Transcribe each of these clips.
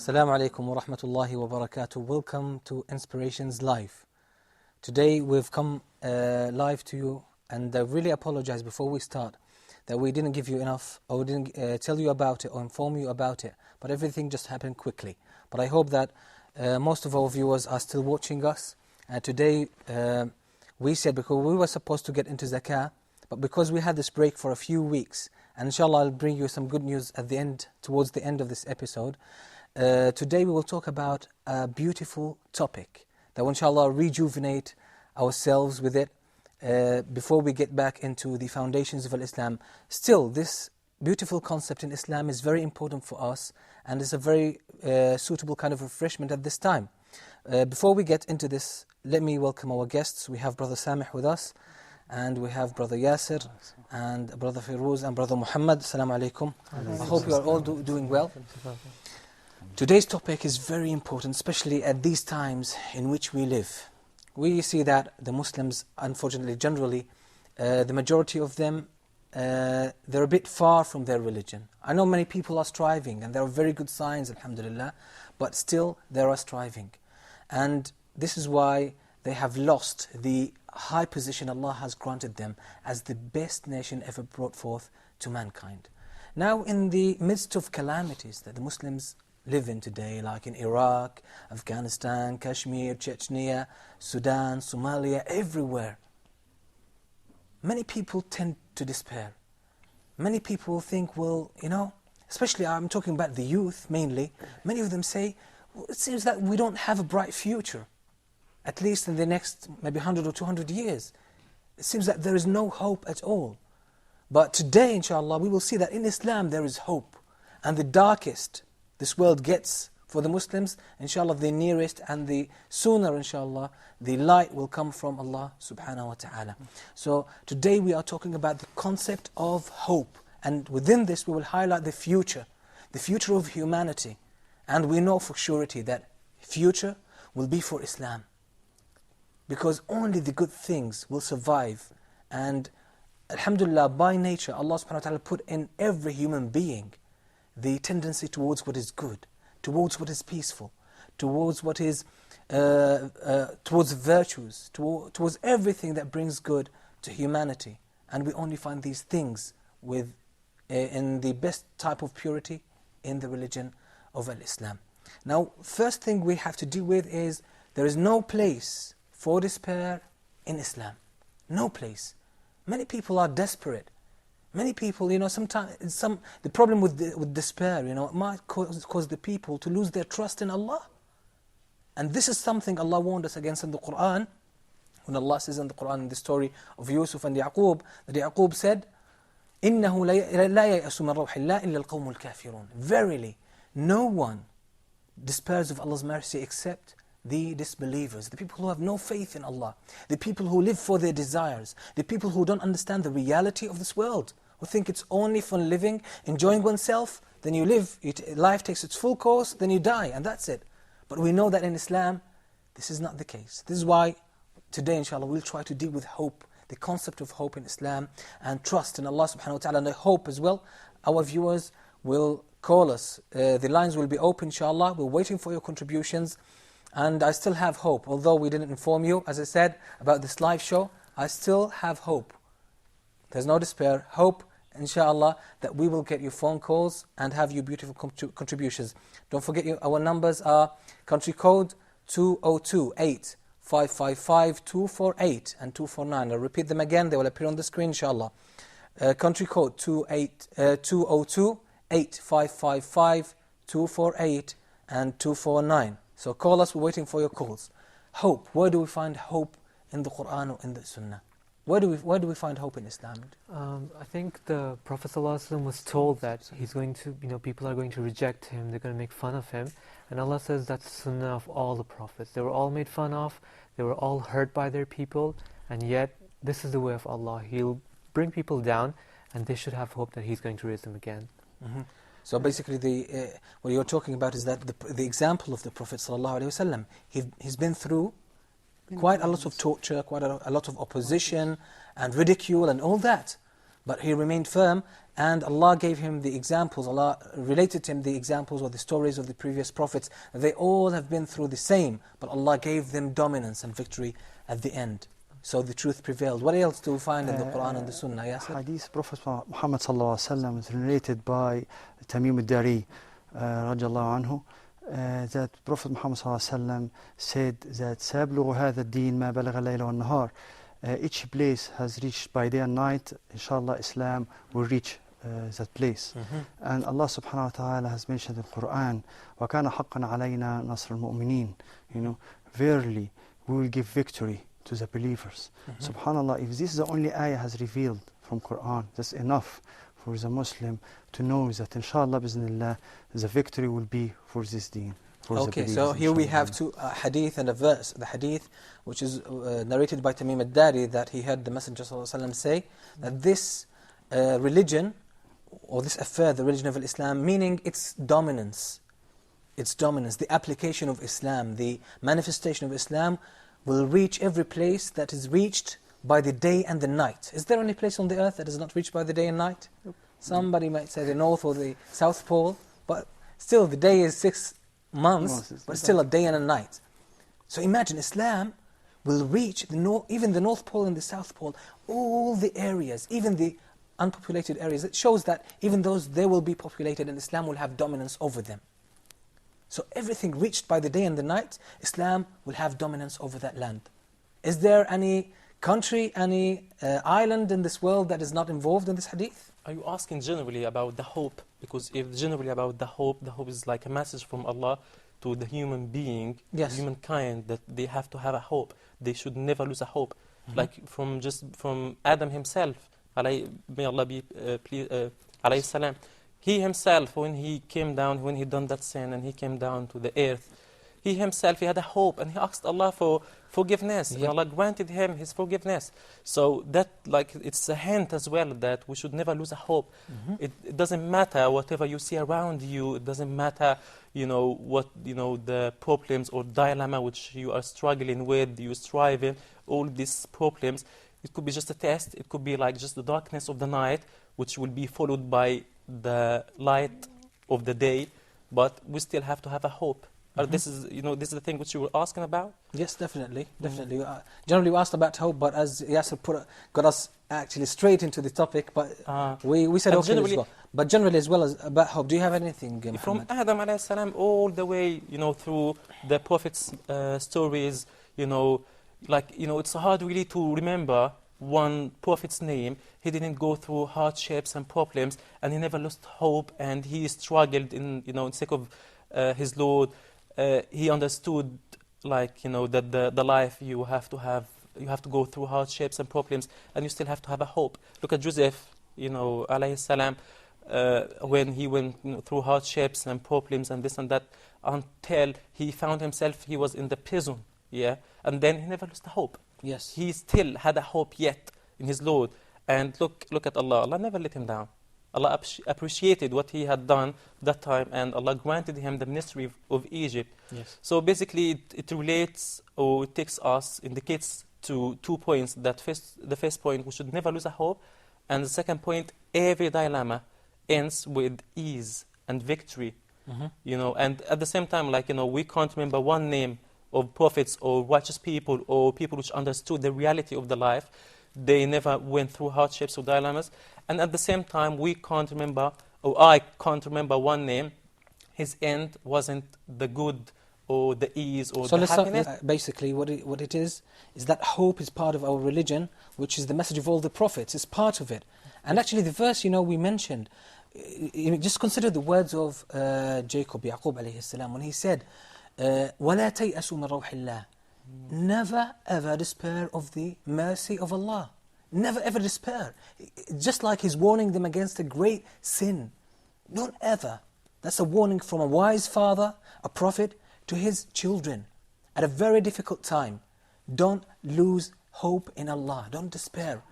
Assalamu alaikum wa rahmatullahi wa barakatuh. Welcome to Inspirations Live. Today we've come live to you, and I really apologize before we start that we didn't give you enough, or we didn't tell you about it or inform you about it, but everything just happened quickly. But I hope that most of our viewers are still watching us. Today we said, because we were supposed to get into zakah, but because we had this break for a few weeks, and inshallah I'll bring you some good news at the end, towards the end of this episode. Today we will talk about a beautiful topic that will inshallah rejuvenate ourselves with it before we get back into the foundations of Islam. Still, this beautiful concept in Islam is very important for us, and is a very suitable kind of refreshment at this time. Before we get into this, let me welcome our guests. We have Brother Samih with us, and we have Brother Yasir, and Brother Firuz, and Brother Muhammad. Assalamu alaikum. I hope you are all doing well. Today's topic is very important, especially at these times in which we live. We see that the Muslims, unfortunately, generally, the majority of them, they're a bit far from their religion. I know many people are striving, and there are very good signs, alhamdulillah, but still there are striving. And this is why they have lost the high position Allah has granted them as the best nation ever brought forth to mankind. Now, in the midst of calamities that the Muslims live in today, like in Iraq, Afghanistan, Kashmir, Chechnya, Sudan, Somalia, everywhere, many people tend to despair. Many people think, well, especially I'm talking about the youth mainly, many of them say, well, it seems that we don't have a bright future, at least in the next maybe 100 or 200 years. It seems that there is no hope at all. But today, inshallah, we will see that in Islam there is hope. And the darkest this world gets for the Muslims, inshallah, the nearest and the sooner, inshallah, the light will come from Allah subhanahu wa ta'ala. So today we are talking about the concept of hope. And within this we will highlight the future of humanity. And we know for surety that future will be for Islam. Because only the good things will survive. And alhamdulillah, by nature, Allah subhanahu wa ta'ala put in every human being the tendency towards what is good, towards what is peaceful, towards what is, towards virtues, towards everything that brings good to humanity. And we only find these things in the best type of purity in the religion of Islam. Now, first thing we have to deal with is there is no place for despair in Islam. No place. Many people are desperate. Many people, sometimes the problem with despair, it might cause the people to lose their trust in Allah. And this is something Allah warned us against in the Quran. When Allah says in the Quran, in the story of Yusuf and Yaqub, that Yaqub said, إِنَّهُ لَا يَأْسُ مِنْ رَوْحِ اللَّهِ إِلَّا الْقَوْمُ الْكَافِرُونَ. Verily, no one despairs of Allah's mercy except the disbelievers, the people who have no faith in Allah, the people who live for their desires, the people who don't understand the reality of this world, who think it's only fun living, enjoying oneself, then you live, life takes its full course, then you die, and that's it. But we know that in Islam, this is not the case. This is why today, inshallah, we'll try to deal with hope, the concept of hope in Islam, and trust in Allah subhanahu wa ta'ala, and I hope as well, our viewers will call us. The lines will be open, inshallah. We're waiting for your contributions. And I still have hope, although we didn't inform you, as I said, about this live show, I still have hope. There's no despair. Hope, inshallah, that we will get your phone calls and have your beautiful contributions. Don't forget, our numbers are country code 202-8555-248 and 249. I'll repeat them again, they will appear on the screen, inshallah. Country code 202-8555-248 and 249. So call us, we're waiting for your calls. Hope, where do we find hope in the Quran or in the Sunnah? Where do we find hope in Islam? I think the Prophet ﷺ was told that he's going to, people are going to reject him, they're going to make fun of him. And Allah says that's the Sunnah of all the Prophets. They were all made fun of, they were all hurt by their people, and yet this is the way of Allah. He'll bring people down, and they should have hope that He's going to raise them again. Mm-hmm. So basically, what you're talking about is that the example of the Prophet ﷺ, he's been through quite a lot of torture, quite a lot of opposition and ridicule and all that. But he remained firm, and Allah gave him the examples, Allah related to him the examples or the stories of the previous prophets. They all have been through the same, but Allah gave them dominance and victory at the end. So the truth prevailed. What else do we find in the Quran and the Sunnah? Yasir? Hadith Prophet Muhammad sallallahu alaihi wasallam is related by Tamim al-Dari radiallahu anhu, that Prophet Muhammad sallallahu alaihi wasallam said that سيبلغ هذا الدين ما بلغ الليل والنهار. Each place has reached by day and night. Inshallah, Islam will reach that place. And Allah subhanahu wa ta'ala has mentioned in the Quran, وَكَانَ حَقًّا عَلَيْنَا نَصْرُ الْمُؤْمِنِينَ. Verily, we will give victory to the believers. Subhanallah, if this is the only ayah has revealed from Quran, that's enough for the Muslim to know that inshallah, bismillah, the victory will be for this deen. Okay, so here we have two hadith and a verse. The hadith, which is narrated by Tamim al-Dari, that he heard the Messenger ﷺ say that this religion, or this affair, the religion of Islam, meaning its dominance, the application of Islam, the manifestation of Islam, will reach every place that is reached by the day and the night. Is there any place on the earth that is not reached by the day and night? Nope. Somebody might say the North or the South Pole, but still the day is 6 months, but still a day and a night. So imagine Islam will reach even the North Pole and the South Pole, all the areas, even the unpopulated areas. It shows that even those, they will be populated and Islam will have dominance over them. So everything reached by the day and the night, Islam will have dominance over that land. Is there any country, any island in this world that is not involved in this hadith? Are you asking generally about the hope? Because if generally about the hope is like a message from Allah to the human being, yes, humankind, that they have to have a hope. They should never lose a hope. Like from Adam himself, may Allah be pleased, alayhi salam. He himself, when he came down, when he done that sin and he came down to the earth, he himself, he had a hope and he asked Allah for forgiveness. Yep. And Allah granted him his forgiveness. So that, like, it's a hint as well that we should never lose a hope. It doesn't matter whatever you see around you. It doesn't matter, what, the problems or dilemma which you are struggling with, you're striving, all these problems. It could be just a test. It could be like just the darkness of the night, which will be followed by the light of the day. But we still have to have a hope. This is the thing which you were asking about? Yes, definitely. Generally we asked about hope, but as Yasser got us actually straight into the topic, but we said okay as well. But generally as well as about hope, do you have anything, Muhammad? From Adam alayhi salam all the way, through the Prophet's stories, it's hard really to remember one Prophet's name. He didn't go through hardships and problems, and he never lost hope, and he struggled in sake of his Lord. He understood, that the life you have to go through hardships and problems, and you still have to have a hope. Look at Joseph, alayhi salam, when he went through hardships and problems and this and that, until he found himself, he was in the prison, and then he never lost the hope. Yes, he still had a hope yet in his Lord. And look at Allah. Allah never let him down. Allah appreciated what he had done that time, and Allah granted him the ministry of Egypt. Yes. So basically it relates, or it indicates to 2 points. The first point, we should never lose a hope, and the second point, every dilemma ends with ease and victory. And at the same time, we can't remember one name of prophets or righteous people or people which understood the reality of the life. They never went through hardships or dilemmas. And at the same time, we can't remember, or I can't remember one name. His end wasn't the good or the ease or the happiness. Basically, what it is that hope is part of our religion, which is the message of all the prophets. It's part of it. And actually, the verse, we mentioned, just consider the words of Jacob, Yaqub alayhi salam, when he said, وَلَا تَيْأَسُوا مِنْ رَوْحِ اللَّهِ. Never ever despair of the mercy of Allah. Never ever despair. Just like he's warning them against a great sin. Don't ever. That's a warning from a wise father, a prophet, to his children. At a very difficult time, don't lose hope in Allah. Don't despair.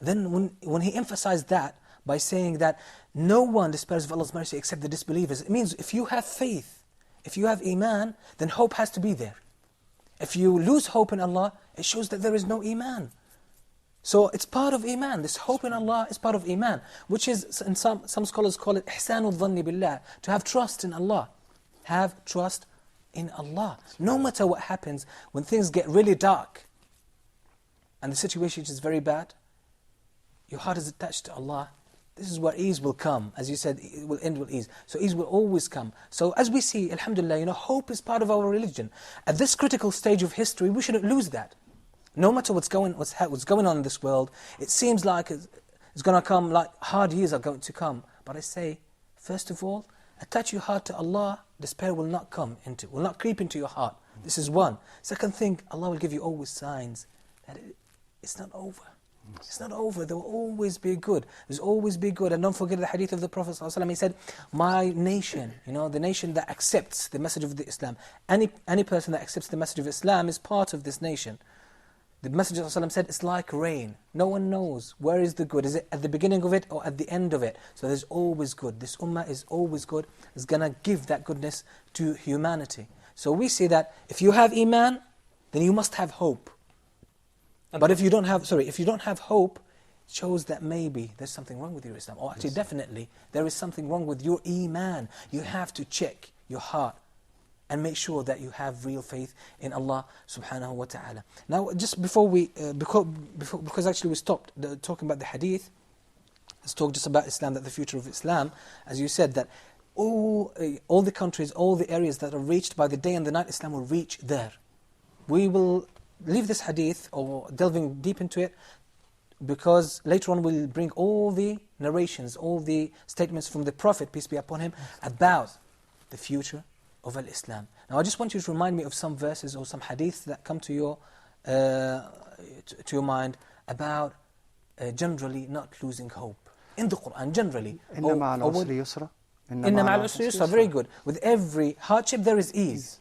Then when he emphasized that by saying that no one despairs of Allah's mercy except the disbelievers, it means if you have faith, if you have iman, then hope has to be there. If you lose hope in Allah, it shows that there is no iman. So it's part of Iman. This hope in Allah is part of Iman, which is, and some scholars call it ihsanul dhanni billah, to have trust in Allah. Have trust in Allah. No matter what happens, when things get really dark and the situation is very bad, your heart is attached to Allah. This is where ease will come. As you said, it will end with ease. So ease will always come. So as we see, alhamdulillah, hope is part of our religion. At this critical stage of history, we shouldn't lose that. No matter what's going on in this world, it seems like it's going to come, like hard years are going to come. But I say, first of all, attach your heart to Allah. Despair will not creep into your heart. This is one. Second thing, Allah will give you always signs that it's not over. It's not over. There will always be good. There's always be good. And don't forget the hadith of the Prophet ﷺ. He said, my nation, the nation that accepts the message of the Islam, any person that accepts the message of Islam is part of this nation. The Messenger ﷺ said, it's like rain. No one knows where is the good. Is it at the beginning of it or at the end of it? So there's always good. This ummah is always good. It's going to give that goodness to humanity. So we see that if you have Iman, then you must have hope. But if you don't have hope, it shows that maybe there's something wrong with your Islam. Or actually, definitely, there is something wrong with your Iman. You have to check your heart and make sure that you have real faith in Allah subhanahu wa ta'ala. Now, just before we, because actually we stopped talking about the hadith, let's talk just about Islam, that the future of Islam, as you said, that all the countries, all the areas that are reached by the day and the night, Islam will reach there. We will leave this hadith, or delving deep into it, because later on we'll bring all the narrations, all the statements from the Prophet, peace be upon him, about the future of Islam. Now I just want you to remind me of some verses or some hadiths that come to your mind about generally not losing hope. In the Qur'an, generally. Inna ma'al usri yusra. Inna ma'al usri yusra. Very good. With every hardship there is ease.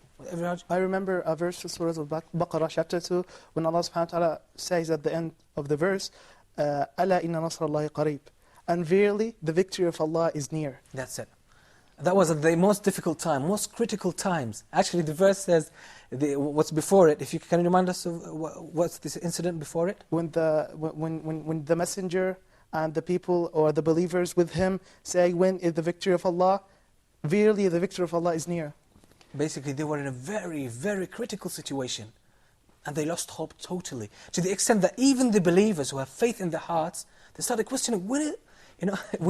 I remember a verse in Surah Al-Baqarah, chapter 2, when Allah subhanahu wa ta'ala says at the end of the verse, أَلَا إِنَّ نَصْرَ اللَّهِ قَرِيبٌ. And verily, the victory of Allah is near. That's it. That was at the most difficult time, most critical times. Actually, the verse says, what's before it, if you can remind us of what's this incident before it? When the messenger and the people or the believers with him say, when is the victory of Allah? Verily, the victory of Allah is near. Basically, they were in a very, very critical situation. And they lost hope totally. To the extent that even the believers who have faith in their hearts, they started questioning, we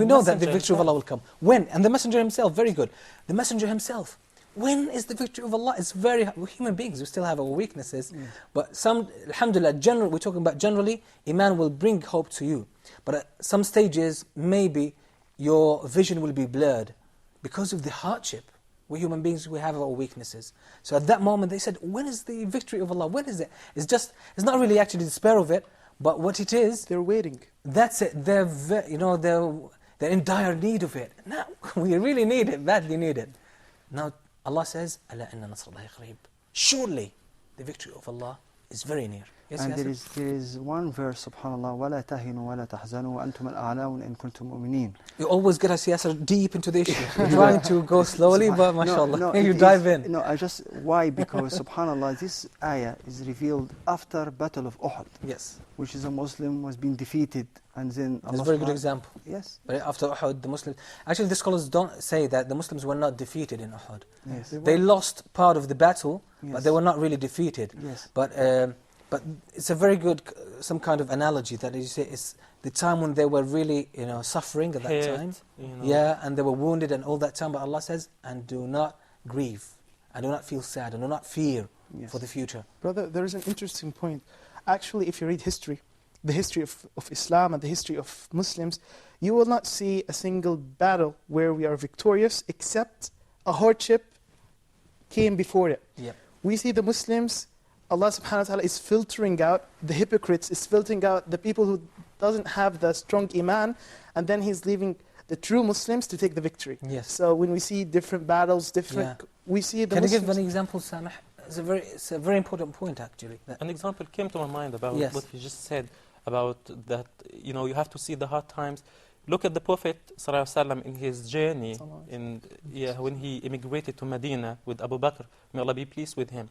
know that the victory of Allah will come. When? And the Messenger himself, very good. The Messenger himself, when is the victory of Allah? We're human beings, we still have our weaknesses. But alhamdulillah, we're talking about generally, Iman will bring hope to you. But at some stages, maybe your vision will be blurred because of the hardship. We're human beings, we have our weaknesses. So at that moment they said, when is the victory of Allah? When is it? It's not really actually despair of it, but what it is, they're waiting. That's it. They're in dire need of it. Now, we really need it, badly need it. Now Allah says, أَلَا إِنَّ نَصْرَ اللَّهِ قَرِيبٌ. Surely the victory of Allah is very near. Yes, and there is one verse, subhanAllah, وَلَا تَهِنُوا وَلَا تَحْزَنُوا وَأَنْتُمَ الْأَعْلَوْنَ إِن كُنْتُم مُؤْمِنِينَ. You always get us, Yasser, deep into the issue. You're trying to go slowly, but mashallah, you dive in. No, why? Because subhanAllah, this ayah is revealed after Battle of Uhud. Yes. Which is a Muslim was being defeated, and then Allah. That's a very good example. Yes. But after Uhud, the Muslims... Actually, the scholars don't say that the Muslims were not defeated in Uhud. Yes. They lost part of the battle, yes, but they were not really defeated. Yes. But it's a very good, some kind of analogy that, as you say, it's the time when they were really, suffering at that time. Yeah, and they were wounded and all that time. But Allah says, and do not grieve, and do not feel sad, and do not fear for the future. Brother, there is an interesting point. Actually, if you read history, the history of Islam and the history of Muslims, you will not see a single battle where we are victorious, except a hardship came before it. Yep. We see the Muslims, Allah subhanahu wa ta'ala is filtering out the hypocrites, is filtering out the people who doesn't have the strong iman, and then He's leaving the true Muslims to take the victory. Yes. So when we see different battles, we see the Muslims... Can you give an example, Samah? It's a very important point, actually. An example came to my mind about what you just said, about that, you have to see the hard times. Look at the Prophet ﷺ in his journey, when he immigrated to Medina with Abu Bakr, may Allah be pleased with him.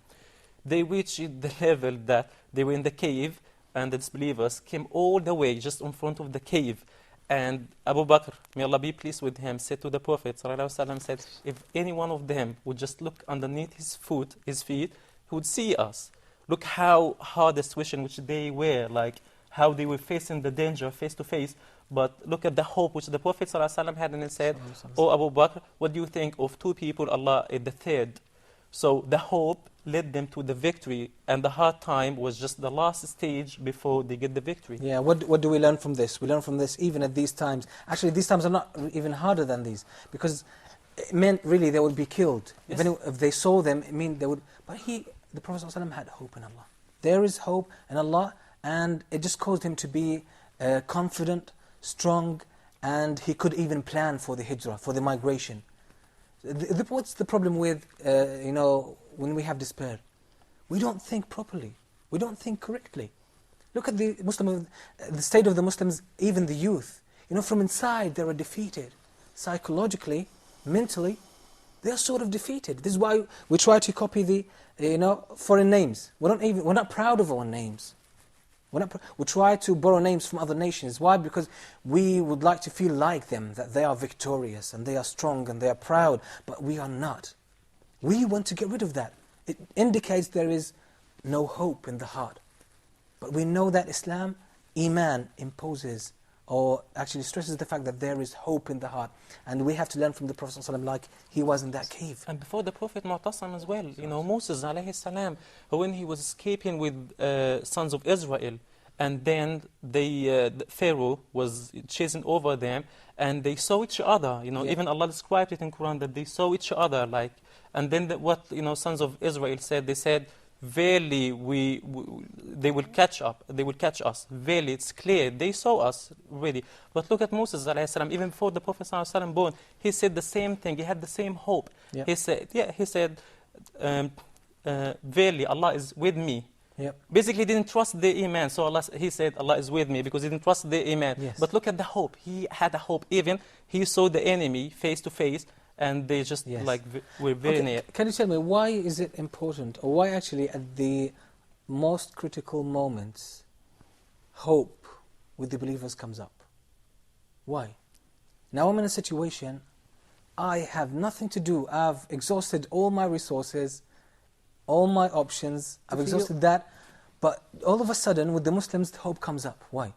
They reached the level that they were in the cave, and the disbelievers came all the way just in front of the cave. And Abu Bakr, may Allah be pleased with him, said to the Prophet ﷺ, said, if any one of them would just look underneath his feet, he would see us. Look how hard the situation which they were, like how they were facing the danger face to face. But look at the hope which the Prophet ﷺ had, and he said, oh Abu Bakr, what do you think of two people, Allah is the third? So the hope led them to the victory, and the hard time was just the last stage before they get the victory. Yeah, what do we learn from this? We learn from this even at these times. Actually, these times are not even harder than these, because it meant really they would be killed. Yes. If they saw them, it meant they would... But the Prophet ﷺ had hope in Allah. There is hope in Allah, and it just caused him to be confident, strong, and he could even plan for the hijrah, for the migration. What's the problem with, when we have despair? We don't think properly. We don't think correctly. Look at the state of the Muslims, even the youth. From inside they are defeated. Psychologically, mentally, they are sort of defeated. This is why we try to copy the, foreign names. We're not proud of our names. We try to borrow names from other nations. Why? Because we would like to feel like them, that they are victorious and they are strong and they are proud, but we are not. We want to get rid of that. It indicates there is no hope in the heart. But we know that Islam, Iman, imposes or actually stresses the fact that there is hope in the heart. And we have to learn from the Prophet ﷺ like he was in that cave. And before the Prophet Moutasem as well, Moses alayhi salam, when he was escaping with sons of Israel, and then the Pharaoh was chasing over them, and they saw each other, even Allah described it in Quran that they saw each other, and then what sons of Israel said, they said, verily they will catch us. Verily, it's clear, they saw us really. But look at Moses alayhi salam, even before the Prophet ﷺ born, he said the same thing, he had the same hope. Yeah. He said, verily Allah is with me. Yep. Basically, he didn't trust the Iman, so he said Allah is with me because he didn't trust the Iman. Yes. But look at the hope, he had a hope, even he saw the enemy face to face, and they just were very near. Can you tell me, why is it important, or why actually at the most critical moments, hope with the believers comes up? Why? Now I'm in a situation, I have nothing to do, I've exhausted all my resources, all my options, I've exhausted that, but all of a sudden with the Muslims, hope comes up. Why?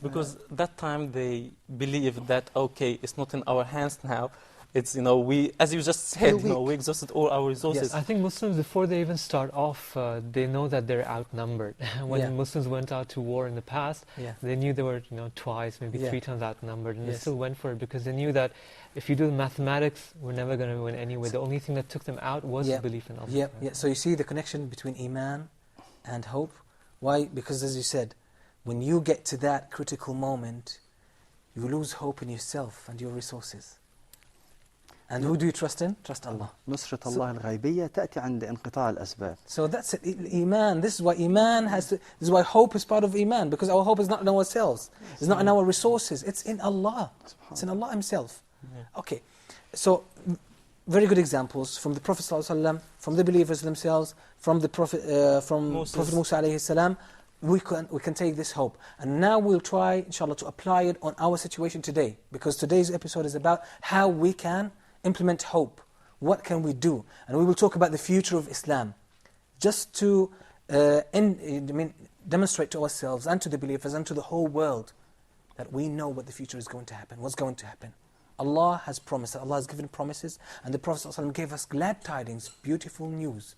Because that time they believe that, okay, it's not in our hands now. It's, we, as you just said, we exhausted all our resources. Yes. I think Muslims, before they even start off, they know that they're outnumbered. When Muslims went out to war in the past, they knew they were, twice, maybe 3 times outnumbered, and they still went for it because they knew that if you do the mathematics, we're never going to win anyway. The only thing that took them out was the belief in Allah. So you see the connection between Iman and hope. Why? Because as you said, when you get to that critical moment, you lose hope in yourself and your resources. And who do you trust in? Trust Allah. نصرة الله الغيبية تأتي عند انقطاع الأسباب. So that's it. Iman. This is why Iman this is why hope is part of Iman, because our hope is not in ourselves. It's not in our resources. It's in Allah. It's in Allah Himself. Okay. So very good examples from the Prophet ﷺ, from the believers themselves, from the Prophet Prophet Musa alayhi salam. We can take this hope. And now we'll try, inshallah, to apply it on our situation today. Because today's episode is about how we can implement hope. What can we do? And we will talk about the future of Islam. Just to demonstrate to ourselves and to the believers and to the whole world that we know what the future is going to happen, what's going to happen. Allah has promised, Allah has given promises, and the Prophet ﷺ gave us glad tidings, beautiful news,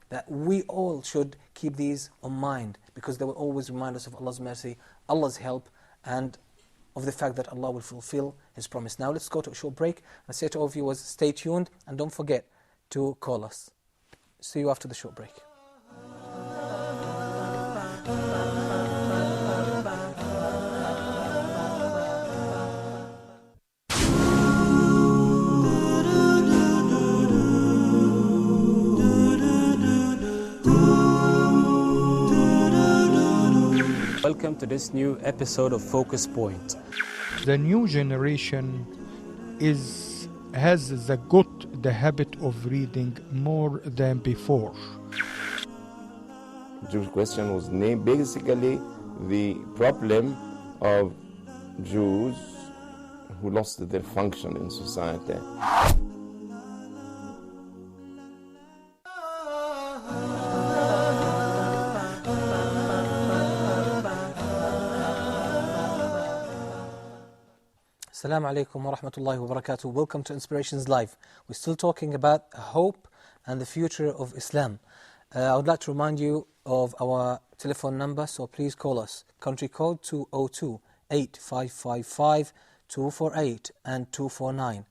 that we all should keep these on mind, because they will always remind us of Allah's mercy, Allah's help, and of the fact that Allah will fulfill His promise. Now let's go to a short break, and say to all viewers, stay tuned, and don't forget to call us. See you after the short break. Welcome to this new episode of Focus Point. The new generation has the habit of reading more than before. Jewish question was named basically the problem of Jews who lost their function in society. Assalamu alaikum wa rahmatullahi wa barakatuh. Welcome to Inspirations Live. We're still talking about hope and the future of Islam. I would like to remind you of our telephone number, so please call us. Country code 202-8555-248 and 249.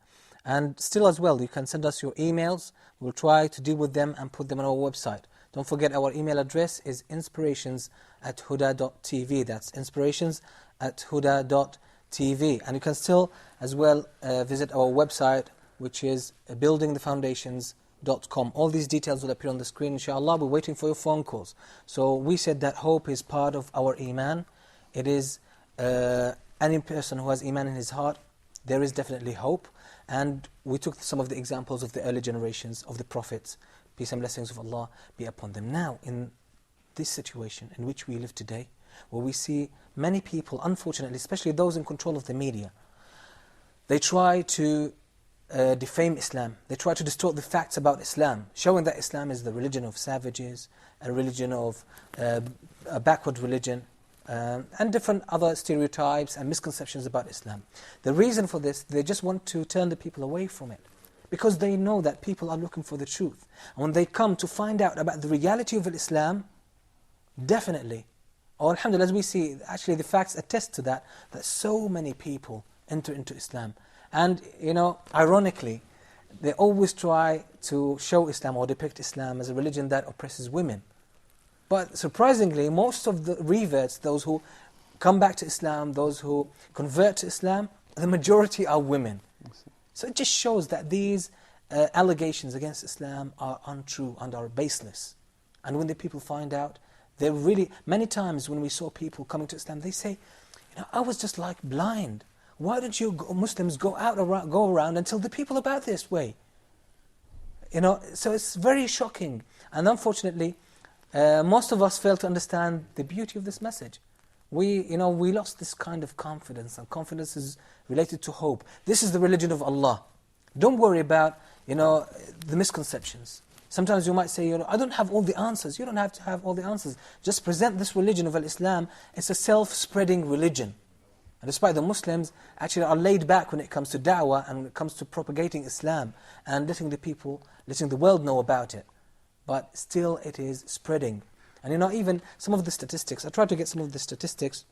And still as well, you can send us your emails. We'll try to deal with them and put them on our website. Don't forget our email address is inspirations@huda.tv. That's inspirations@huda.tv. And you can still as well visit our website, which is buildingthefoundations.com. All these details will appear on the screen, inshallah. We're waiting for your phone calls. So we said that hope is part of our iman. It is any person who has iman in his heart, there is definitely hope. And we took some of the examples of the early generations of the prophets. Peace and blessings of Allah be upon them. Now, in this situation in which we live today, where we see many people, unfortunately, especially those in control of the media, they try to defame Islam. They try to distort the facts about Islam, showing that Islam is the religion of savages, a religion of a backward religion, and different other stereotypes and misconceptions about Islam. The reason for this, they just want to turn the people away from it, because they know that people are looking for the truth. And when they come to find out about the reality of Islam, definitely, or alhamdulillah, as we see, actually the facts attest to that, that so many people enter into Islam. And, ironically, they always try to show Islam or depict Islam as a religion that oppresses women. But surprisingly, most of the reverts, those who come back to Islam, those who convert to Islam, the majority are women. So it just shows that these allegations against Islam are untrue and are baseless. And when the people find out, they really, many times when we saw people coming to Islam, they say, I was just like blind. Why don't you Muslims go around and tell the people about this way? So it's very shocking. And unfortunately, most of us fail to understand the beauty of this message. We lost this kind of confidence, and confidence is related to hope. This is the religion of Allah. Don't worry about, the misconceptions. Sometimes you might say, I don't have all the answers. You don't have to have all the answers. Just present this religion of Islam. It's a self-spreading religion. And despite the Muslims actually are laid back when it comes to da'wah and when it comes to propagating Islam and letting the world know about it. But still it is spreading. And even some of the statistics, I tried to get some of the statistics,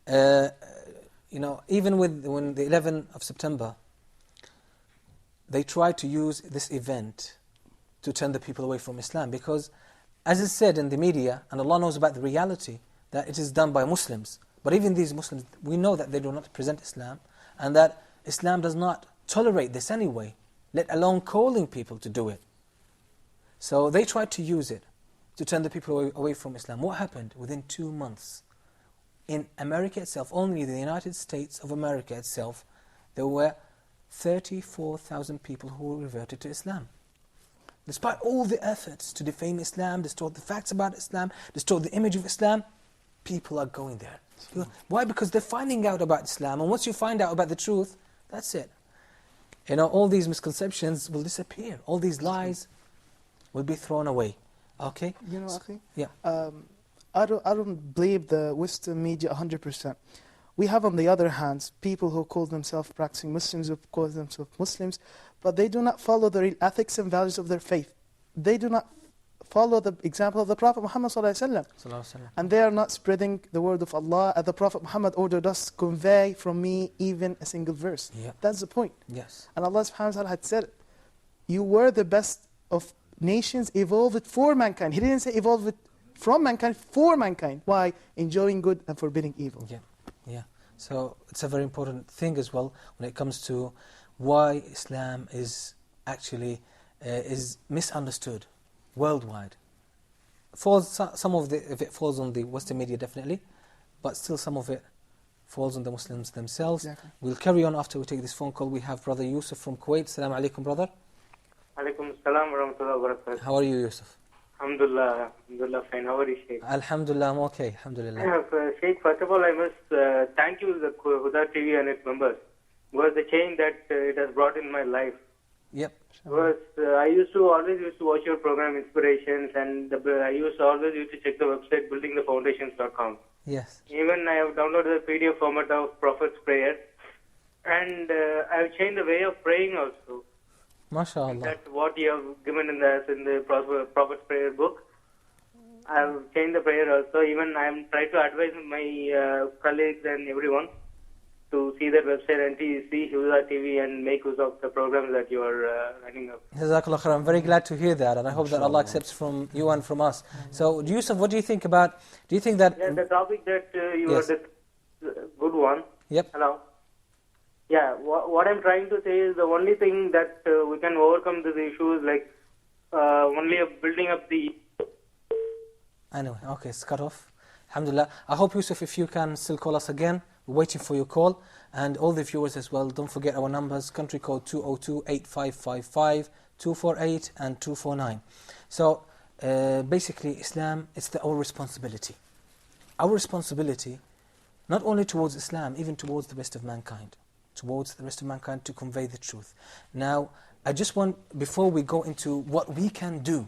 even when the 11th of September, they tried to use this event to turn the people away from Islam, because as is said in the media, and Allah knows about the reality, that it is done by Muslims. But even these Muslims, we know that they do not present Islam, and that Islam does not tolerate this anyway, let alone calling people to do it. So they tried to use it to turn the people away from Islam. What happened? Within 2 months, in America itself, only the United States of America itself, there were 34,000 people who reverted to Islam. Despite all the efforts to defame Islam, distort the facts about Islam, distort the image of Islam, people are going there. Why? Because they're finding out about Islam, and once you find out about the truth, that's it. All these misconceptions will disappear. All these lies will be thrown away. Okay? Akhi? Yeah. I don't blame the Western media 100%. We have, on the other hand, people who call themselves practicing Muslims, who call themselves Muslims, but they do not follow the real ethics and values of their faith. They do not follow the example of the Prophet Muhammad ﷺ. And they are not spreading the word of Allah, as the Prophet Muhammad ordered us, convey from me even a single verse. Yeah. That's the point. Yes. And Allah subhanahu wa ta'ala had said, you were the best of nations, evolved for mankind. He didn't say evolved from mankind, for mankind. Why? Enjoying good and forbidding evil. Yeah. So it's a very important thing as well when it comes to why Islam is actually is misunderstood worldwide. Some of it falls on the Western media, definitely, but still some of it falls on the Muslims themselves. Exactly. We'll carry on after we take this phone call. We have Brother Yusuf from Kuwait. Assalamu alaikum, brother. Alaikum salam wa rahmatullahi wa barakatuh. How are you, Yusuf? Alhamdulillah, fine. How are you, Sheikh? Alhamdulillah, I'm okay. Alhamdulillah. Sheikh, first of all, I must thank you, the Huda TV and its members, was the change that it has brought in my life. Yep. Because I always used to watch your program, Inspirations, and I always used to check the website, buildingthefoundations.com. Yes. Even I have downloaded the PDF format of Prophet's Prayer, and I have changed the way of praying also. MashaAllah. That's what you have given in the Prophet's Prayer book. I have changed the prayer also. Even I am trying to advise my colleagues and everyone to see that website and see Huda TV and make use of the programs that you are running up. Jazakallah khair. I'm very glad to hear that, and I hope that Allah accepts from you and from us. So, Yusuf, what do you think about? Do you think that? Yeah, the topic that you Yes. are good one. Yep. Hello. Yeah, what I'm trying to say is the only thing that we can overcome this issue is like only building up the. Anyway, okay, it's cut off. Alhamdulillah. I hope, Yusuf, if you can still call us again. We're waiting for your call. And all the viewers as well, don't forget our numbers, country code 202-8555, 248 and 249. So, basically, Islam, it's our responsibility. Our responsibility, not only towards Islam, even towards the rest of mankind. Towards the rest of mankind to convey the truth. Now, I just want, before we go into what we can do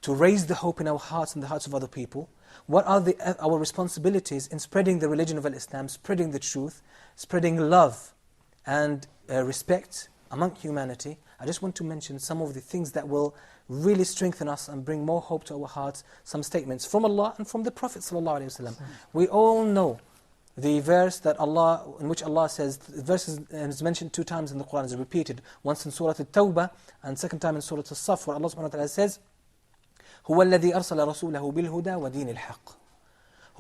to raise the hope in our hearts and the hearts of other people, what are our responsibilities in spreading the religion of Islam, spreading the truth, spreading love and respect among humanity. I just want to mention some of the things that will really strengthen us and bring more hope to our hearts, some statements from Allah and from the Prophet ﷺ. We all know the verse that in which Allah says, the verse is mentioned 2 times in the Quran, is repeated, once in Surah At-Tawbah and second time in Surah As-Saff, where Allah subhanahu wa ta'ala says, هو الذي أرسل رسوله بالهدى ودين الحق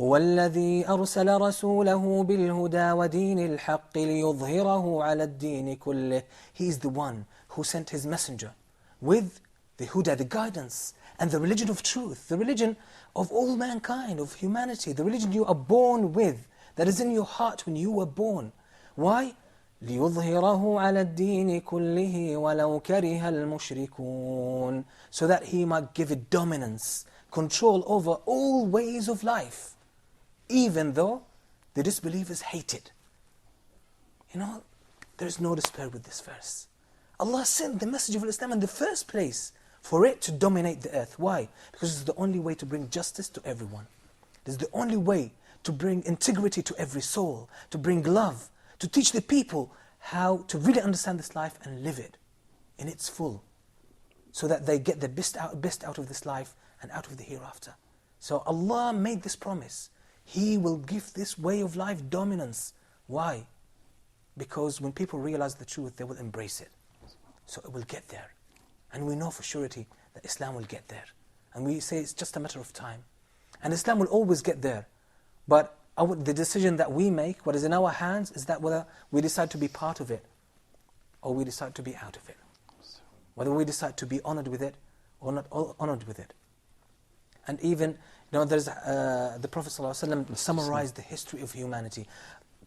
هو الذي أرسل رسوله بالهدى ودين الحق ليظهره على الدين كله. He is the one who sent his messenger with the huda, the guidance, and the religion of truth, the religion of all mankind, of humanity, the religion you are born with, that is in your heart when you were born. Why? لِيُظْهِرَهُ عَلَى الدِّينِ كُلِّهِ وَلَوْ كَرِهَ الْمُشْرِكُونَ, so that he might give it dominance, control over all ways of life, even though the disbelievers hate it. You know, there is no despair with this verse. Allah sent the message of Islam in the first place for it to dominate the earth. Why? Because it's the only way to bring justice to everyone. It's the only way to bring integrity to every soul, to bring love, to teach the people how to really understand this life and live it in its full, so that they get the best out of this life and out of the hereafter. So Allah made this promise. He will give this way of life dominance. Why? Because when people realize the truth, they will embrace it. So it will get there. And we know for surety that Islam will get there. And we say it's just a matter of time. And Islam will always get there. But the decision that we make, what is in our hands, is that whether we decide to be part of it or we decide to be out of it. Whether we decide to be honored with it or not honored with it. And even, there's the Prophet ﷺ summarized the history of humanity.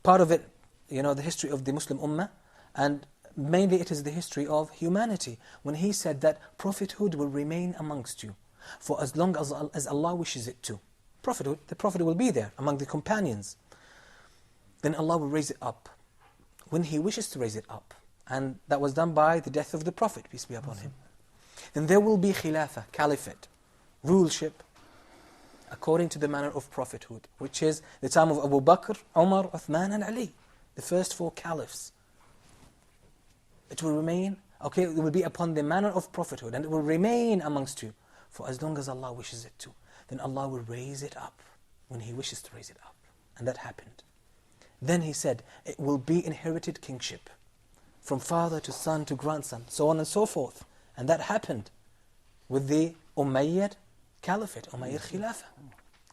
Part of it, the history of the Muslim Ummah, and mainly it is the history of humanity. When he said that prophethood will remain amongst you for as long as Allah wishes it to. The Prophet will be there among the companions. Then Allah will raise it up when He wishes to raise it up. And that was done by the death of the Prophet, peace be upon him. Then there will be khilafah, caliphate, ruleship, according to the manner of prophethood, which is the time of Abu Bakr, Umar, Uthman and Ali, the first 4 caliphs. It will remain, it will be upon the manner of prophethood, and it will remain amongst you for as long as Allah wishes it to. Then Allah will raise it up when He wishes to raise it up. And that happened. Then He said, it will be inherited kingship, from father to son to grandson, so on and so forth. And that happened with the Umayyad Caliphate, Umayyad Khilafah.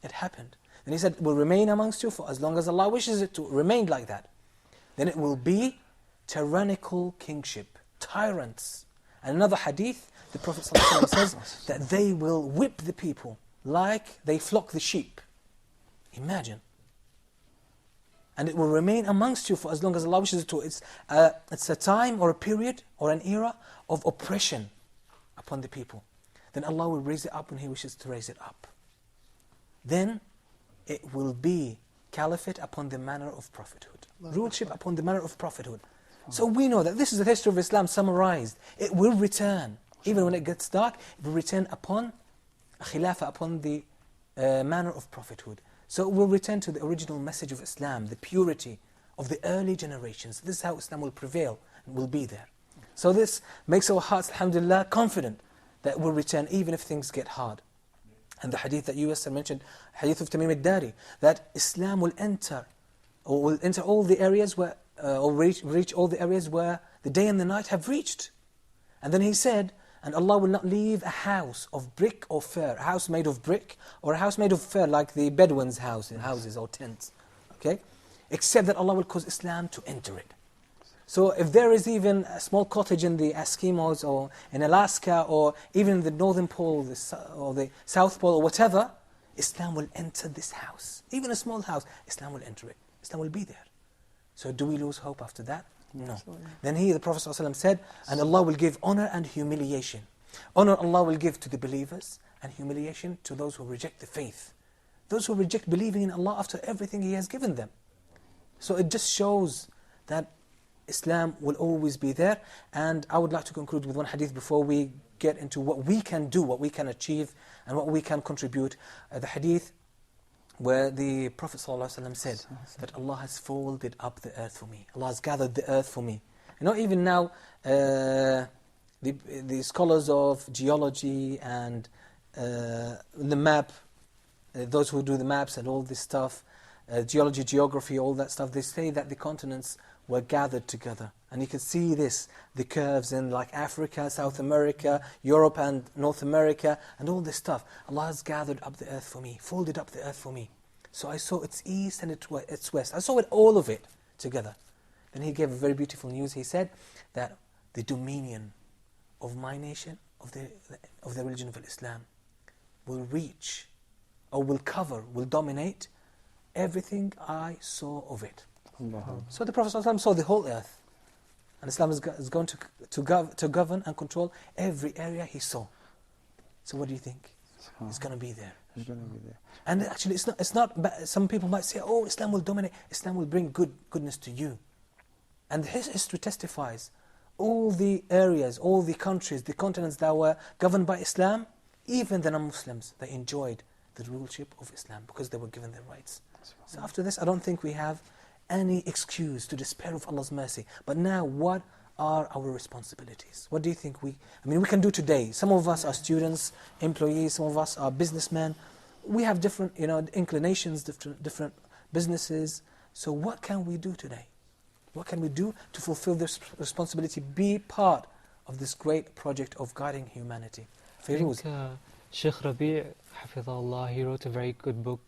It happened. Then He said, it will remain amongst you for as long as Allah wishes it to remain like that. Then it will be tyrannical kingship, tyrants. And another hadith, the Prophet ﷺ says that they will whip the people like they flock the sheep. Imagine. And it will remain amongst you for as long as Allah wishes it to. It's a time or a period or an era of oppression upon the people. then Allah will raise it up when He wishes to raise it up. Then it will be caliphate upon the manner of prophethood. Ruleship upon the manner of prophethood. So we know that this is the history of Islam summarized. It will return. Even when it gets dark, it will return upon a khilafah, upon the manner of prophethood. So it will return to the original message of Islam, the purity of the early generations. This is how Islam will prevail and will be there. So this makes our hearts, alhamdulillah, confident that it will return even if things get hard. And the hadith that you mentioned, hadith of Tamim al-Dari, that Islam will enter all the areas where, or reach all the areas where the day and the night have reached. And then he said, and Allah will not leave a house of brick or fur, a house made of brick or a house made of fur like the Bedouins' houses or tents, okay? Except that Allah will cause Islam to enter it. So if there is even a small cottage in the Eskimos or in Alaska or even in the Northern Pole or the South Pole or whatever, Islam will enter this house. Even a small house, Islam will enter it. Islam will be there. So do we lose hope after that? No. Then the Prophet ﷺ said, and Allah will give honor and humiliation. Honor Allah will give to the believers and humiliation to those who reject the faith. Those who reject believing in Allah after everything He has given them. So it just shows that Islam will always be there. And I would like to conclude with one hadith before we get into what we can do, what we can achieve, and what we can contribute. The hadith where the Prophet ﷺ said that Allah has folded up the earth for me. Allah has gathered the earth for me. You know, even now, the scholars of geology and the map, those who do the maps and all this stuff, geology, geography, all that stuff, they say that the continents were gathered together. And you can see the curves in like Africa, South America, Europe and North America, and all this stuff. Allah has gathered up the earth for me, folded up the earth for me. So I saw its east and its west. I saw all of it together. Then He gave a very beautiful news. He said that the dominion of my nation, of the religion of Islam, will reach, or will cover, will dominate everything I saw of it. So the Prophet ﷺ saw the whole earth. And Islam is going to govern and control every area He saw. So what do you think? It's going to be there. It's going to be there. And actually it's not some people might say, oh, Islam will dominate. Islam will bring goodness to you. And history testifies, all the areas, all the countries, the continents that were governed by Islam, even the non-Muslims, they enjoyed the ruleship of Islam because they were given their rights. So after this, I don't think we have any excuse to despair of Allah's mercy. But now, what are our responsibilities? What do you think we can do today? Some of us are students, employees, some of us are businessmen. We have different, inclinations, different businesses. So what can we do today? What can we do to fulfill this responsibility, be part of this great project of guiding humanity? Feroz. Sheikh Rabi', Hafidhahullah, he wrote a very good book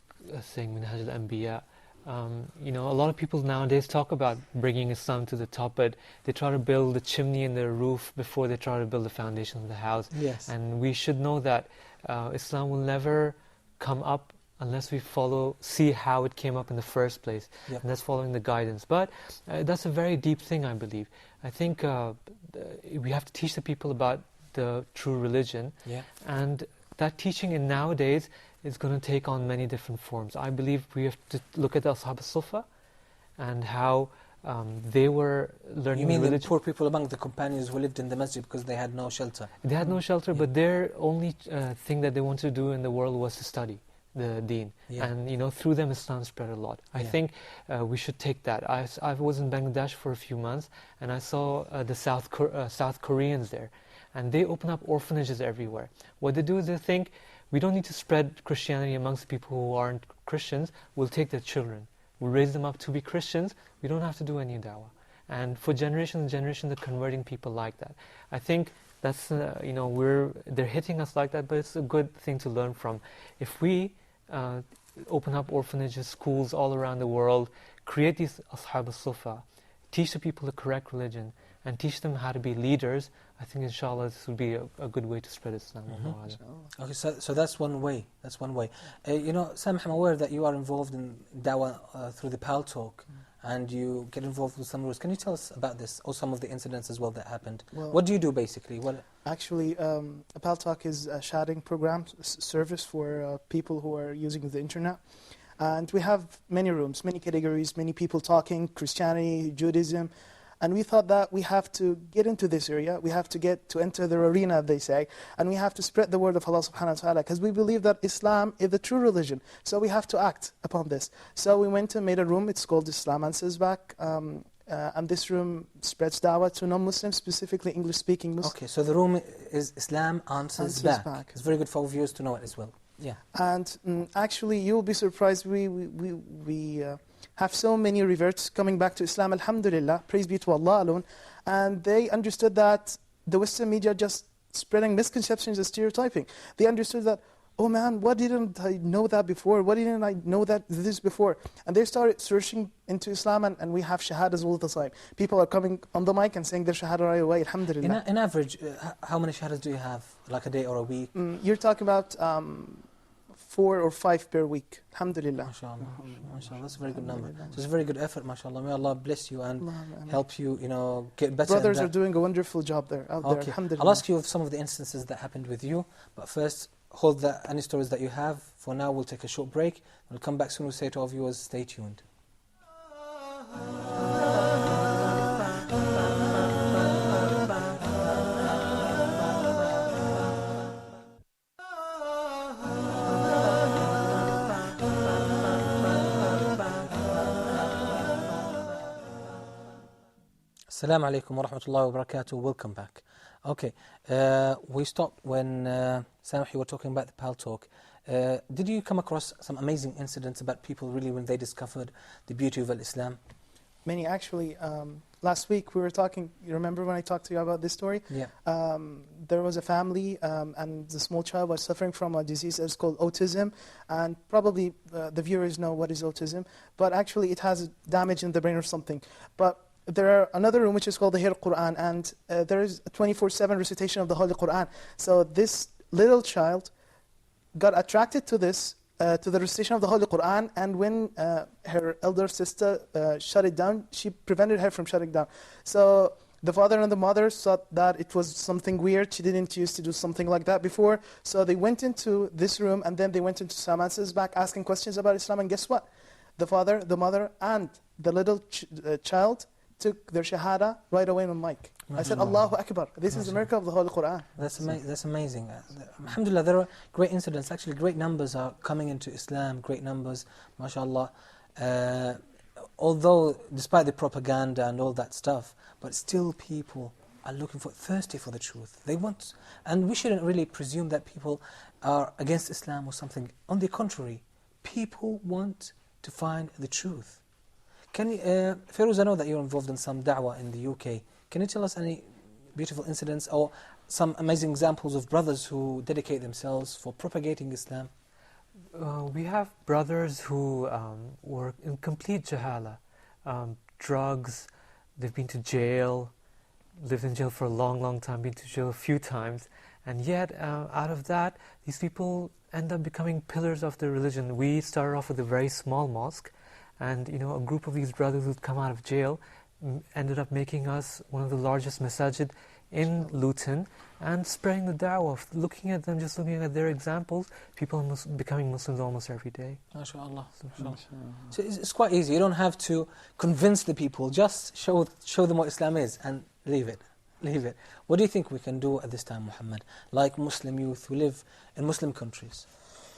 saying Minhaj al-Anbiya. A lot of people nowadays talk about bringing Islam to the top, but they try to build the chimney and the roof before they try to build the foundation of the house. Yes. And we should know that Islam will never come up unless we see how it came up in the first place. Yep. And that's following the guidance. But that's a very deep thing, I believe. I think we have to teach the people about the true religion. Yeah. And that teaching in nowadays is going to take on many different forms. I believe we have to look at the Ashab al-Sufa and how they were learning religion. You mean the poor people among the companions who lived in the masjid because they had no shelter? They had no shelter, but their only thing that they wanted to do in the world was to study the deen. Yeah. And through them Islam spread a lot. I think we should take that. I was in Bangladesh for a few months and I saw the South Koreans there. And they open up orphanages everywhere. What they do is they think, we don't need to spread Christianity amongst people who aren't Christians. We'll take their children. We'll raise them up to be Christians. We don't have to do any dawah. And for generations and generations, they're converting people like that. I think that's, they're hitting us like that, but it's a good thing to learn from. If we open up orphanages, schools all around the world, create these Ashab al-Sufa, teach the people the correct religion, and teach them how to be leaders, I think inshallah this would be a good way to spread Islam. Mm-hmm. Okay, so that's one way. That's one way. Sam, I'm aware that you are involved in dawah through the PAL Talk, and you get involved with some rules. Can you tell us about this, or some of the incidents as well that happened? Well, What do you do basically? Actually, Pal Talk is a shouting program service for people who are using the internet. And we have many rooms, many categories, many people talking, Christianity, Judaism. And we thought that we have to get into this area, we have to enter the arena, they say, and we have to spread the word of Allah subhanahu wa ta'ala, because we believe that Islam is the true religion. So we have to act upon this. So we went and made a room, it's called Islam Answers Back, and this room spreads da'wah to non-Muslims, specifically English-speaking Muslims. Okay, so the room is Islam Answers Back. It's very good for our viewers to know it as well. Yeah. And actually, you'll be surprised, we have so many reverts coming back to Islam, alhamdulillah, praise be to Allah alone. And they understood that the Western media just spreading misconceptions and stereotyping. They understood that, oh man, why didn't I know that before? Why didn't I know that this before? And they started searching into Islam, and we have shahadas all the time. People are coming on the mic and saying their shahada right away, alhamdulillah. In average, how many shahadas do you have, like a day or a week? You're talking about 4 or 5 per week, alhamdulillah. MashaAllah, MashaAllah, that's a very good number. So it's a very good effort, MashaAllah. May Allah bless you and help you, get better. Brothers are doing a wonderful job there, out there, alhamdulillah. I'll ask you of some of the instances that happened with you, but first, hold any stories that you have. For now, we'll take a short break. We'll come back soon. We'll say to our viewers, stay tuned. Assalamu alaikum wa rahmatullahi wa barakatuh. Welcome back. Okay, we stopped when Samih, you were talking about the Pal Talk. Did you come across some amazing incidents about people really when they discovered the beauty of Islam? Many, actually. Last week we were talking, you remember when I talked to you about this story? Yeah. There was a family and the small child was suffering from a disease that's called autism, and probably the viewers know what is autism, but actually it has damage in the brain or something. But there are another room which is called the Hir Quran, and there is a 24/7 recitation of the Holy Quran. So this little child got attracted to this, to the recitation of the Holy Quran, and when her elder sister shut it down, she prevented her from shutting down. So the father and the mother thought that it was something weird. She didn't used to do something like that before. So they went into this room, and then they went into Islam Answers Back asking questions about Islam, and guess what? The father, the mother, and the little child took their shahada right away on mic. I said, Allahu Akbar. This is the miracle of the Holy Quran. That's amazing. Alhamdulillah, there are great incidents. Actually, great numbers are coming into Islam. Great numbers, mashallah. Although, despite the propaganda and all that stuff, but still people are thirsty for the truth. They want, and we shouldn't really presume that people are against Islam or something. On the contrary, people want to find the truth. Can you, Feroz, I know that you're involved in some da'wah in the UK. Can you tell us any beautiful incidents or some amazing examples of brothers who dedicate themselves for propagating Islam? We have brothers who were in complete jahala. Drugs, they've been to jail, lived in jail for a long, long time, been to jail a few times. And yet, out of that, these people end up becoming pillars of the religion. We started off with a very small mosque. And a group of these brothers who'd come out of jail ended up making us one of the largest masajid in Luton and spreading the da'wah. Looking at them, just looking at their examples, people are becoming Muslims almost every day. MashaAllah. So it's quite easy. You don't have to convince the people. Just show them what Islam is and leave it. What do you think we can do at this time, Muhammad? Like Muslim youth who live in Muslim countries.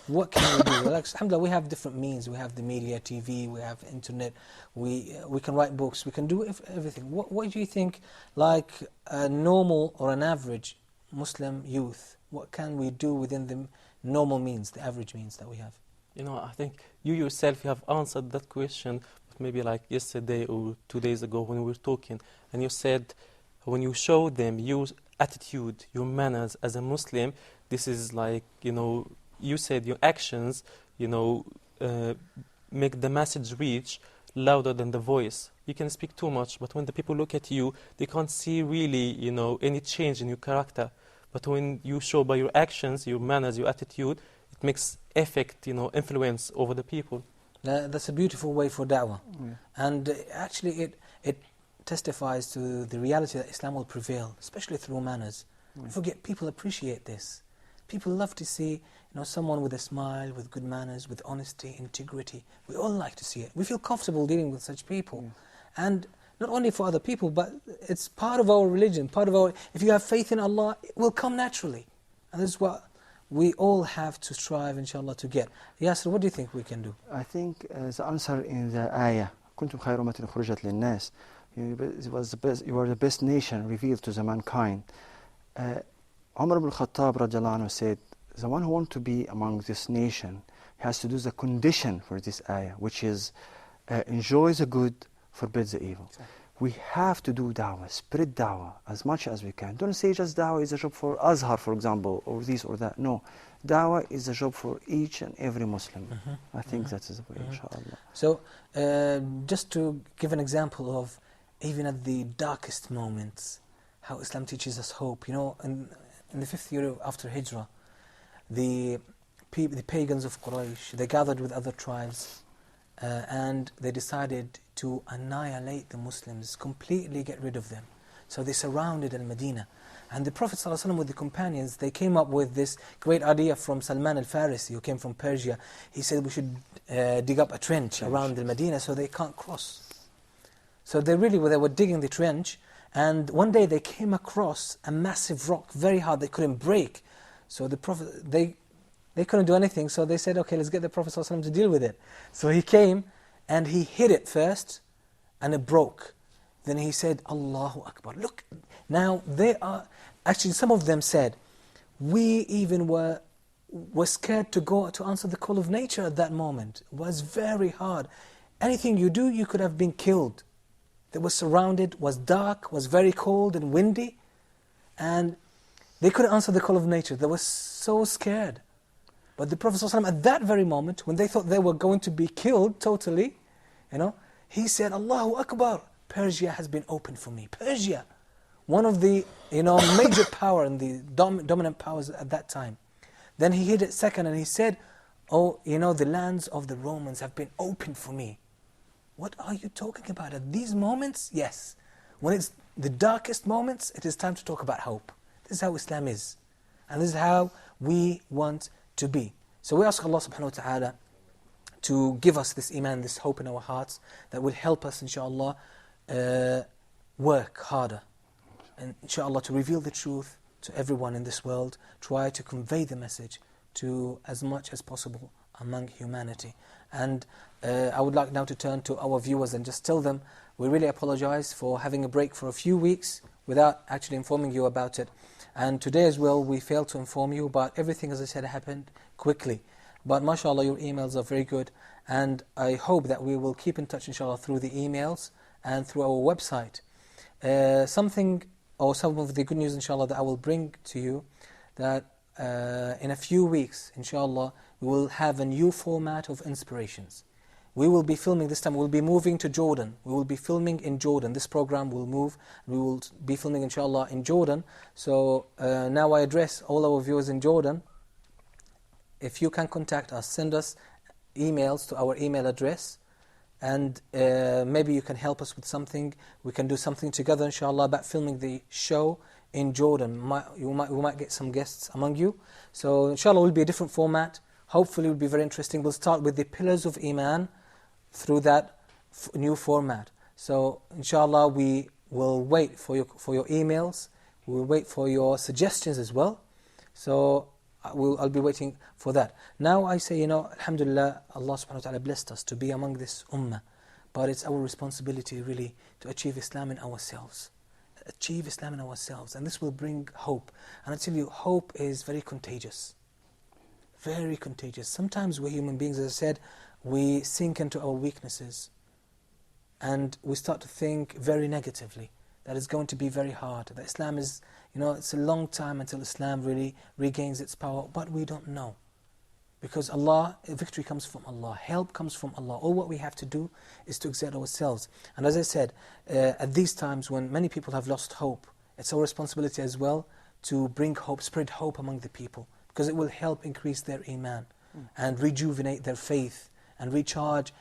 What can we do? Like, alhamdulillah, we have different means. We have the media, TV, we have internet, we can write books, we can do everything. What do you think, like a normal or an average Muslim youth, what can we do within the normal means, the average means that we have? I think you yourself, you have answered that question, but maybe like yesterday or 2 days ago when we were talking, and you said when you show them your attitude, your manners as a Muslim, this is like, you said your actions, make the message reach louder than the voice. You can speak too much, but when the people look at you, they can't see really, any change in your character. But when you show by your actions, your manners, your attitude, it makes effect, influence over the people. That's a beautiful way for da'wah. And actually it testifies to the reality that Islam will prevail, especially through manners. Forget, people appreciate this. People love to see someone with a smile, with good manners, with honesty, integrity. We all like to see it. We feel comfortable dealing with such people. And not only for other people, but it's part of our religion, if you have faith in Allah, it will come naturally. And this is what we all have to strive, inshallah, to get. Yasser, what do you think we can do? I think the answer in the ayah, كنتم خير أمة أخرجت للناس, you are the best nation revealed to the mankind. Umar ibn Khattab radiallahu anhu said, the one who wants to be among this nation has to do the condition for this ayah, which is enjoy the good, forbid the evil. Exactly. We have to do da'wah, spread da'wah as much as we can. Don't say just da'wah is a job for Azhar, for example, or this or that. No, da'wah is a job for each and every Muslim. I think that is the way, inshallah. So, just to give an example of even at the darkest moments, how Islam teaches us hope. In the 5th year after Hijrah, the pagans of Quraysh, they gathered with other tribes and they decided to annihilate the Muslims, completely get rid of them. So they surrounded Al-Madinah. And the Prophet ﷺ with the companions, they came up with this great idea from Salman al-Farisi, who came from Persia. He said we should dig up a trench around Al-Madinah so they can't cross. So they were digging the trench, and one day they came across a massive rock, very hard, they couldn't break. So the Prophet, they couldn't do anything, so they said, okay, let's get the Prophet ﷺ to deal with it. So he came, and he hit it first, and it broke. Then he said, Allahu Akbar. Look, now they are, actually some of them said, we even were scared to go to answer the call of nature at that moment. It was very hard. Anything you do, you could have been killed. They were surrounded, was dark, was very cold and windy, and they couldn't answer the call of nature. They were so scared. But the Prophet ﷺ, at that very moment, when they thought they were going to be killed totally, he said, Allahu Akbar, Persia has been opened for me. Persia, one of the major power and the dominant powers at that time. Then he hit it second and he said, oh, the lands of the Romans have been opened for me. What are you talking about? At these moments, yes. When it's the darkest moments, it is time to talk about hope. This is how Islam is. And this is how we want to be. So we ask Allah subhanahu wa ta'ala to give us this iman, this hope in our hearts that will help us, inshallah, work harder. And inshallah, to reveal the truth to everyone in this world, try to convey the message to as much as possible among humanity. And I would like now to turn to our viewers and just tell them we really apologize for having a break for a few weeks without actually informing you about it. And today as well, we failed to inform you, but everything, as I said, happened quickly. But mashallah, your emails are very good, and I hope that we will keep in touch, inshallah, through the emails and through our website. Some of the good news, inshallah, that I will bring to you, that in a few weeks, inshallah, we will have a new format of inspirations. We will be filming this time, we'll be moving to Jordan. We will be filming in Jordan. This program will move, we will be filming, inshallah, in Jordan. So now I address all our viewers in Jordan. If you can contact us, send us emails to our email address, and maybe you can help us with something. We can do something together, inshallah, about filming the show in Jordan. We might get some guests among you. So inshallah, it will be a different format. Hopefully it will be very interesting. We'll start with the pillars of Iman through that new format. So inshallah, we will wait for your emails. We will wait for your suggestions as well. So I'll be waiting for that. Now I say, alhamdulillah, Allah subhanahu wa ta'ala blessed us to be among this ummah. But it's our responsibility really to achieve Islam in ourselves. Achieve Islam in ourselves. And this will bring hope. And I tell you, hope is very contagious. Very contagious. Sometimes we human beings, as I said, we sink into our weaknesses. And we start to think very negatively. That it's going to be very hard. That Islam is, it's a long time until Islam really regains its power. But we don't know. Because Allah, victory comes from Allah. Help comes from Allah. All what we have to do is to exert ourselves. And as I said, at these times when many people have lost hope, it's our responsibility as well to bring hope, spread hope among the people. Because it will help increase their iman and rejuvenate their faith and recharge,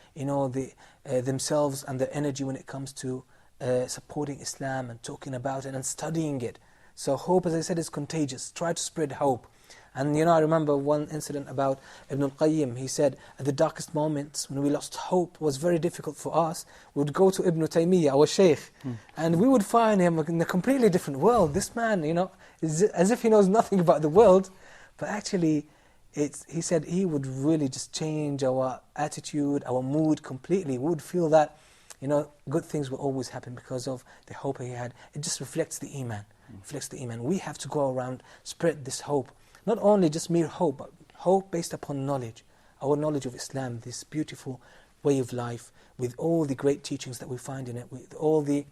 themselves and their energy when it comes to supporting Islam and talking about it and studying it. So hope, as I said, is contagious. Try to spread hope. And I remember one incident about Ibn al-Qayyim. He said, at the darkest moments, when we lost hope, was very difficult for us, we would go to Ibn Taymiyyah, our Shaykh, and we would find him in a completely different world. This man, is as if he knows nothing about the world, but actually, he said he would really just change our attitude, our mood completely. We would feel that, good things will always happen because of the hope he had. It just reflects the Iman. Reflects the Iman. We have to go around, spread this hope. Not only just mere hope, but hope based upon knowledge. Our knowledge of Islam, this beautiful way of life, with all the great teachings that we find in it, with all the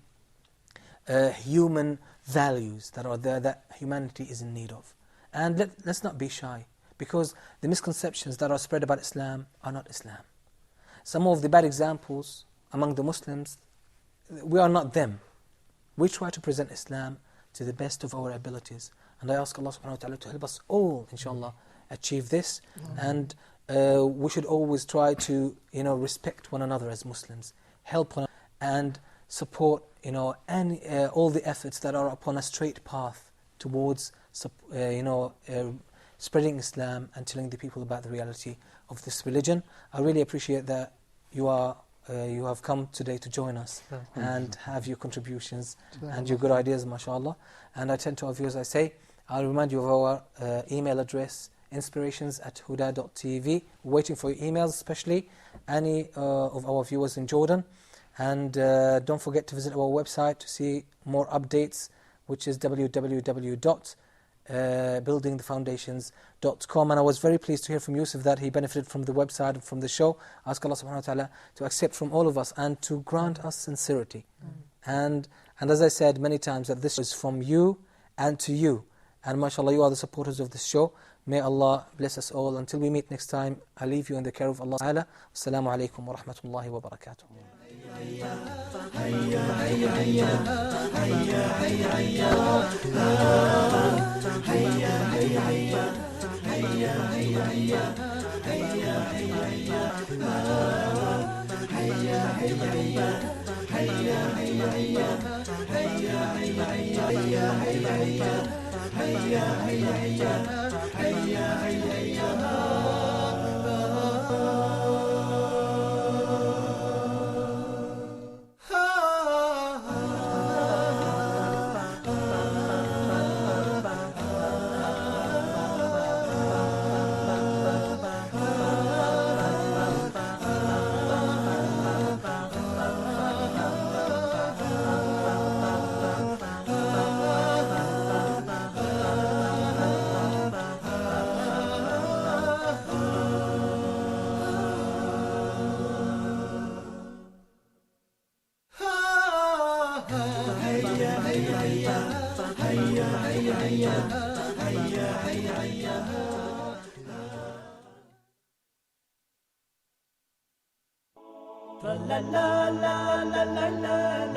human values that are there, that humanity is in need of. And let's not be shy, because the misconceptions that are spread about Islam are not Islam. Some of the bad examples among the Muslims, we are not them. We try to present Islam to the best of our abilities. And I ask Allah subhanahu wa ta'ala to help us all, inshallah, achieve this. And we should always try to, respect one another as Muslims, help one another, and support, all the efforts that are upon a straight path towards, spreading Islam and telling the people about the reality of this religion. I really appreciate that you have come today to join us and have your contributions and your good ideas, mashallah. And I tend to our viewers, I say, I'll remind you of our email address, inspirations@huda.tv. Waiting for your emails, especially any of our viewers in Jordan. And don't forget to visit our website to see more updates, which is www.buildingthefoundations.com. And I was very pleased to hear from Yusuf that he benefited from the website and from the show. I ask Allah subhanahu wa ta'ala to accept from all of us and to grant us sincerity. And as I said many times, that this is from you and to you. And mashallah, you are the supporters of this show. May Allah bless us all. Until we meet next time, I leave you in the care of Allah ta'ala. Assalamu alaikum wa rahmatullahi wa barakatuh. La la la la la la la.